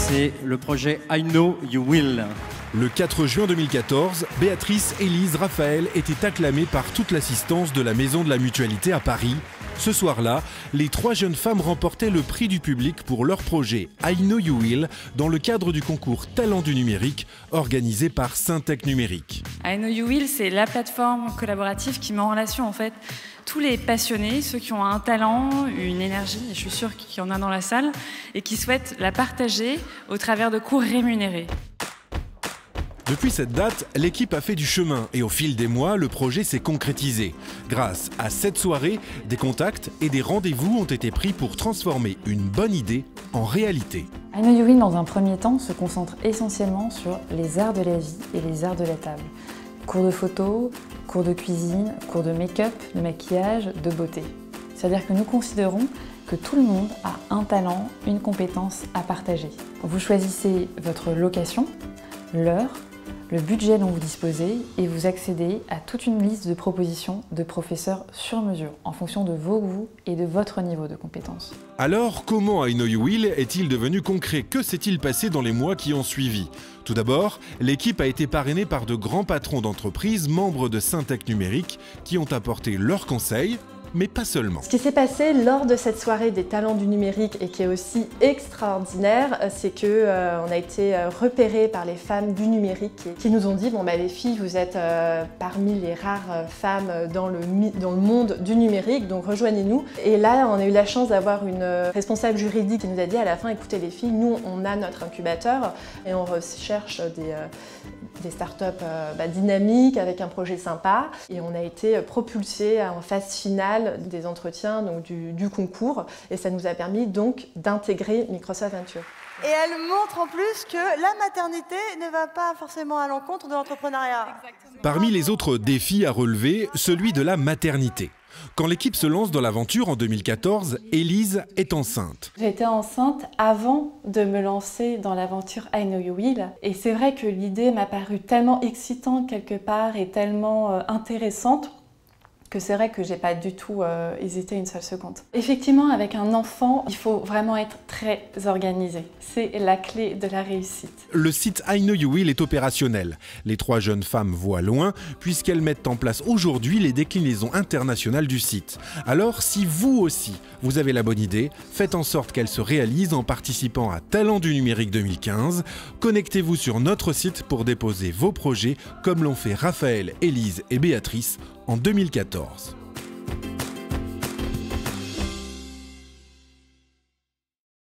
c'est le projet I Know You Will. Le 4 juin 2014, Béatrice, Élise, Raphaël étaient acclamés par toute l'assistance de la Maison de la Mutualité à Paris. Ce soir-là, les 3 jeunes femmes remportaient le prix du public pour leur projet I Know You Will dans le cadre du concours Talent du numérique organisé par Syntec Numérique. I Know You Will, c'est la plateforme collaborative qui met en relation en fait tous les passionnés, ceux qui ont un talent, une énergie, et je suis sûre qu'il y en a dans la salle, et qui souhaitent la partager au travers de cours rémunérés. Depuis cette date, l'équipe a fait du chemin et au fil des mois, le projet s'est concrétisé. Grâce à cette soirée, des contacts et des rendez-vous ont été pris pour transformer une bonne idée en réalité. I Know You Will, dans un premier temps, se concentre essentiellement sur les arts de la vie et les arts de la table. Cours de photo, cours de cuisine, cours de make-up, de maquillage, de beauté. C'est-à-dire que nous considérons que tout le monde a un talent, une compétence à partager. Vous choisissez votre location, l'heure, le budget dont vous disposez et vous accédez à toute une liste de propositions de professeurs sur mesure en fonction de vos goûts et de votre niveau de compétence. Alors, comment I Know You Will est-il devenu concret? Que s'est-il passé dans les mois qui ont suivi? Tout d'abord, l'équipe a été parrainée par de grands patrons d'entreprises, membres de Syntec Numérique, qui ont apporté leurs conseils, mais pas seulement. Ce qui s'est passé lors de cette soirée des talents du numérique et qui est aussi extraordinaire, c'est qu'on a été repérés par les femmes du numérique qui nous ont dit bon, les filles, vous êtes parmi les rares femmes dans le monde du numérique, donc rejoignez-nous. Et là, on a eu la chance d'avoir une responsable juridique qui nous a dit à la fin, écoutez les filles, nous on a notre incubateur et on recherche des startups dynamiques avec un projet sympa. Et on a été propulsés en phase finale des entretiens donc du concours et ça nous a permis donc d'intégrer Microsoft Venture. Et elle montre en plus que la maternité ne va pas forcément à l'encontre de l'entrepreneuriat. Parmi les autres défis à relever, celui de la maternité. Quand l'équipe se lance dans l'aventure en 2014, Élise est enceinte. J'étais enceinte avant de me lancer dans l'aventure I Know You Will. Et c'est vrai que l'idée m'a paru tellement excitante quelque part et tellement intéressante que c'est vrai que j'ai pas du tout hésité une seule seconde. Effectivement, avec un enfant, il faut vraiment être très organisé. C'est la clé de la réussite. Le site I Know You Will est opérationnel. Les 3 jeunes femmes voient loin puisqu'elles mettent en place aujourd'hui les déclinaisons internationales du site. Alors, si vous aussi, vous avez la bonne idée, faites en sorte qu'elle se réalise en participant à Talent du numérique 2015. Connectez-vous sur notre site pour déposer vos projets comme l'ont fait Raphaël, Élise et Béatrice en 2014.